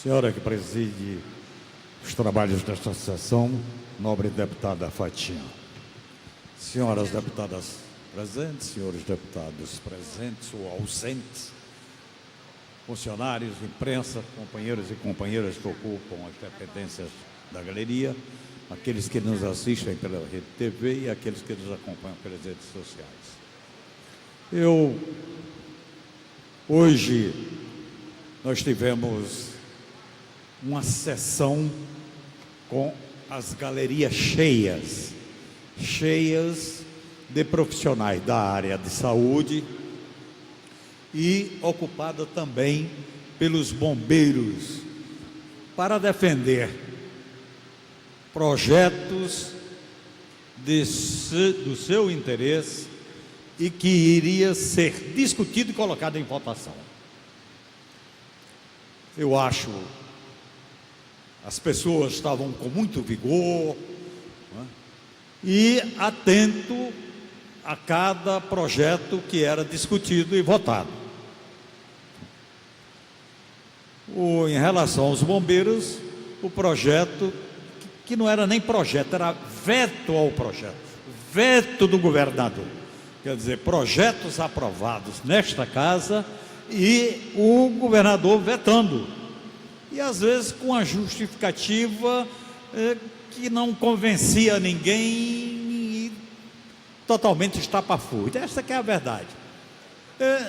Senhora que preside os trabalhos desta sessão, nobre deputada Fatinha. Senhoras deputadas presentes, senhores deputados presentes ou ausentes, funcionários, imprensa, companheiros e companheiras que ocupam as dependências da galeria, aqueles que nos assistem pela Rede TV e aqueles que nos acompanham pelas redes sociais. Hoje, nós tivemos uma sessão com as galerias cheias de profissionais da área de saúde e ocupada também pelos bombeiros para defender projetos do seu interesse e que iria ser discutido e colocado em votação. Eu acho as pessoas estavam com muito vigor, né, e atento a cada projeto que era discutido e votado. Em relação aos bombeiros, o projeto, que não era nem projeto, era veto ao projeto, veto do governador. Quer dizer, projetos aprovados nesta casa e o governador vetando. E às vezes com a justificativa que não convencia ninguém e totalmente estapafúrdia. Esta que é a verdade.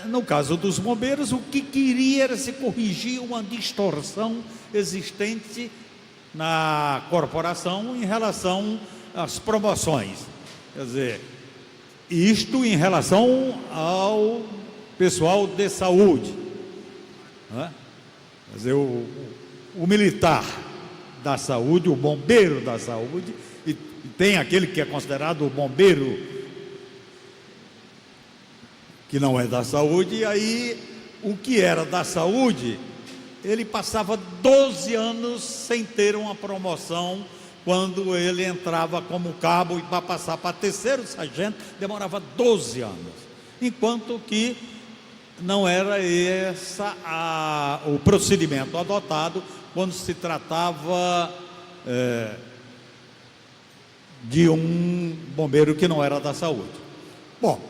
No caso dos bombeiros, o que queria era se corrigir uma distorção existente na corporação em relação às promoções. Quer dizer, isto em relação ao pessoal de saúde, né? Quer dizer, o militar da saúde, o bombeiro da saúde, e tem aquele que é considerado o bombeiro que não é da saúde, e aí o que era da saúde, ele passava 12 anos sem ter uma promoção. Quando ele entrava como cabo e para passar para terceiro sargento, demorava 12 anos, enquanto que não era o procedimento adotado quando se tratava de um bombeiro que não era da saúde. Bom,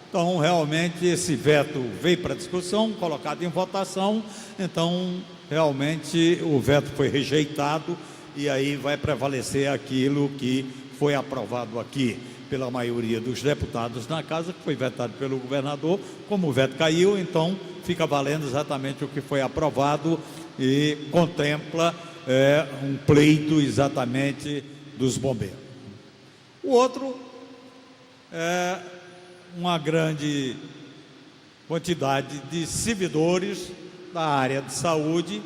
então realmente esse veto veio para discussão, colocado em votação, então realmente o veto foi rejeitado e aí vai prevalecer aquilo que foi aprovado aqui pela maioria dos deputados na casa, que foi vetado pelo governador. Como o veto caiu, então fica valendo exatamente o que foi aprovado e contempla um pleito exatamente dos bombeiros. O outro é uma grande quantidade de servidores da área de saúde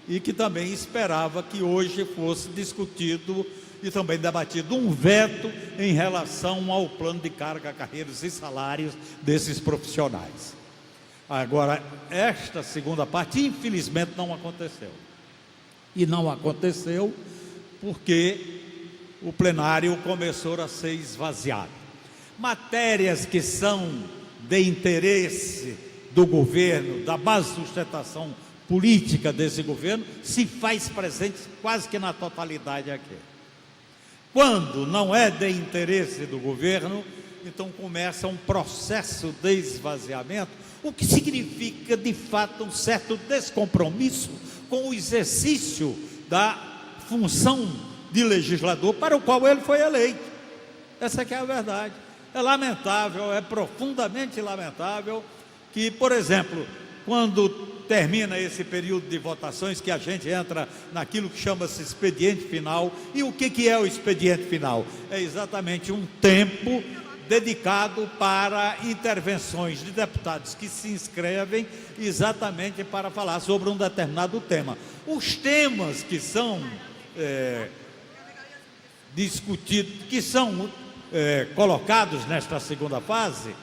e que também esperava que hoje fosse discutido e também debatido um veto em relação ao plano de carga, carreiras e salários desses profissionais. Agora, esta segunda parte, infelizmente, não aconteceu. E não aconteceu porque o plenário começou a ser esvaziado. Matérias que são de interesse do governo, da base de sustentação política desse governo, se faz presente quase que na totalidade aqui. Quando não é de interesse do governo, então começa um processo de esvaziamento, o que significa de fato um certo descompromisso com o exercício da função de legislador para o qual ele foi eleito. Essa que é a verdade. É lamentável, é profundamente lamentável que, por exemplo, quando termina esse período de votações, que a gente entra naquilo que chama-se expediente final. E o que é o expediente final? É exatamente um tempo dedicado para intervenções de deputados que se inscrevem exatamente para falar sobre um determinado tema. Os temas que são discutidos, que são colocados nesta segunda fase,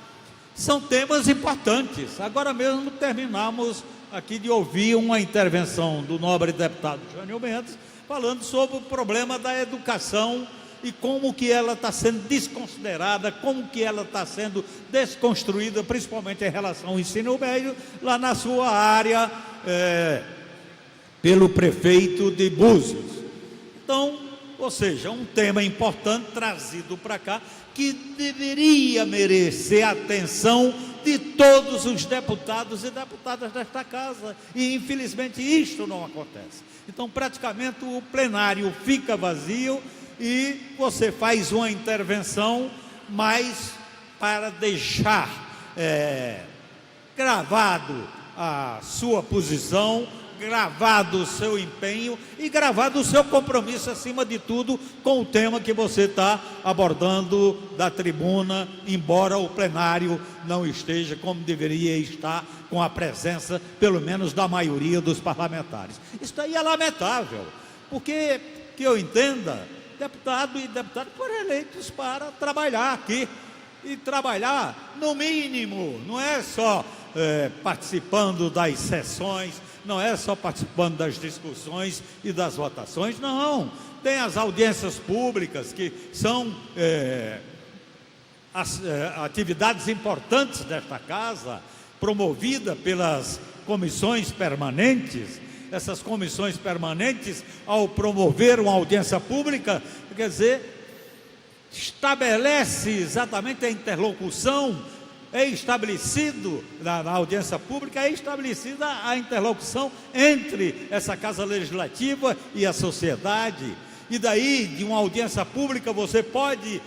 são temas importantes. Agora mesmo terminamos aqui de ouvir uma intervenção do nobre deputado Jânio Mendes, falando sobre o problema da educação e como que ela está sendo desconsiderada, como que ela está sendo desconstruída, principalmente em relação ao ensino médio, lá na sua área pelo prefeito de Búzios. Então, ou seja, um tema importante trazido para cá, que deveria merecer a atenção de todos os deputados e deputadas desta casa, e infelizmente isto não acontece. Então praticamente o plenário fica vazio e você faz uma intervenção, mas para deixar gravado a sua posição, gravado o seu empenho e gravado o seu compromisso, acima de tudo, com o tema que você está abordando da tribuna, embora o plenário não esteja como deveria estar, com a presença, pelo menos, da maioria dos parlamentares. Isso aí é lamentável, porque, que eu entenda, deputado e deputada foram eleitos para trabalhar aqui, e trabalhar, no mínimo, não é só participando das sessões, não é só participando das discussões e das votações, não. Tem as audiências públicas, que são atividades importantes desta casa, promovida pelas comissões permanentes. Essas comissões permanentes, ao promover uma audiência pública, quer dizer, estabelece exatamente a interlocução. É estabelecido na audiência pública, é estabelecida a interlocução entre essa Casa Legislativa e a sociedade, e daí de uma audiência pública você pode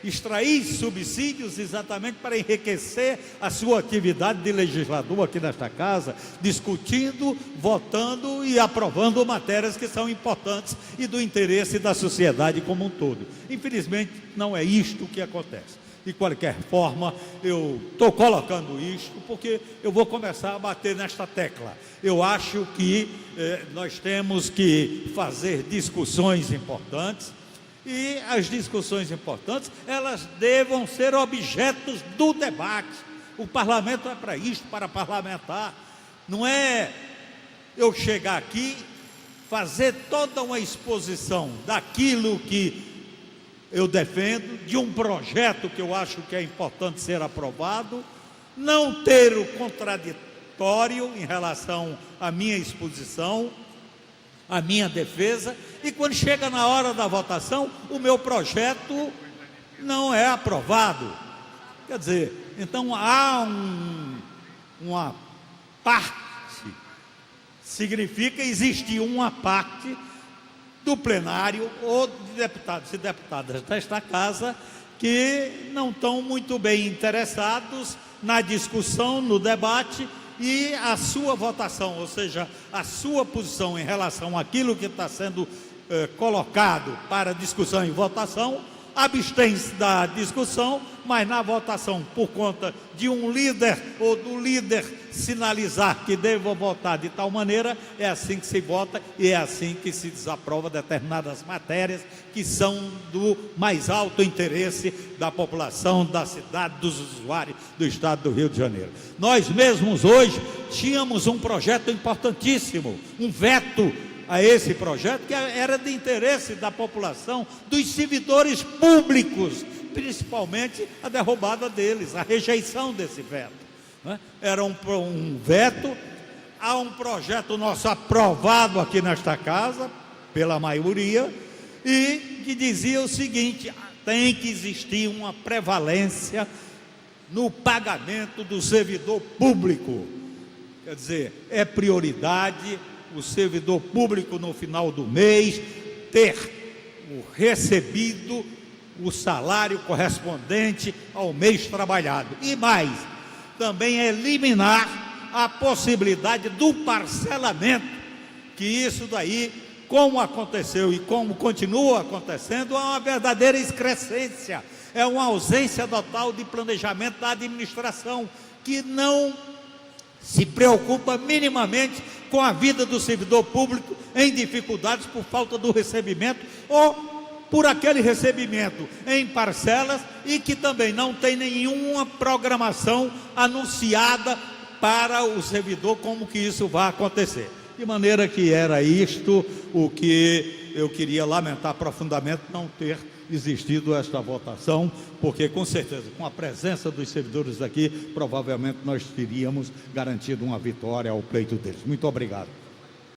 extrair subsídios exatamente para enriquecer a sua atividade de legislador aqui nesta casa, discutindo, votando e aprovando matérias que são importantes e do interesse da sociedade como um todo. Infelizmente não é isto que acontece. De qualquer forma, eu estou colocando isto porque eu vou começar a bater nesta tecla. Eu acho que nós temos que fazer discussões importantes, e as discussões importantes, elas devam ser objetos do debate. O parlamento é para isso, para parlamentar. Não é eu chegar aqui, fazer toda uma exposição daquilo que eu defendo, de um projeto que eu acho que é importante ser aprovado, não ter o contraditório em relação à minha exposição, à minha defesa, e quando chega na hora da votação, o meu projeto não é aprovado. Quer dizer, então há uma parte, significa existir uma parte do plenário ou de deputados e deputadas desta casa que não estão muito bem interessados na discussão, no debate, e a sua votação, ou seja, a sua posição em relação àquilo que está sendo colocado para discussão e votação, abstém-se da discussão, mas na votação, por conta de um líder ou do líder sinalizar que deva votar de tal maneira, é assim que se vota e é assim que se desaprova determinadas matérias que são do mais alto interesse da população, da cidade, dos usuários do estado do Rio de Janeiro. Nós mesmos hoje tínhamos um projeto importantíssimo, um veto a esse projeto, que era de interesse da população, dos servidores públicos, principalmente a derrubada deles, a rejeição desse veto, né? Era um veto a um projeto nosso aprovado aqui nesta casa, pela maioria, e que dizia o seguinte: tem que existir uma prevalência no pagamento do servidor público. Quer dizer, é prioridade o servidor público no final do mês ter recebido o salário correspondente ao mês trabalhado. E mais, também eliminar a possibilidade do parcelamento, que isso daí, como aconteceu e como continua acontecendo, é uma verdadeira excrescência, é uma ausência total de planejamento da administração, que não se preocupa minimamente com a vida do servidor público em dificuldades por falta do recebimento ou por aquele recebimento em parcelas, e que também não tem nenhuma programação anunciada para o servidor como que isso vai acontecer. De maneira que era isto o que eu queria lamentar profundamente, não ter existido esta votação, porque com certeza, com a presença dos servidores aqui, provavelmente nós teríamos garantido uma vitória ao pleito deles. Muito obrigado.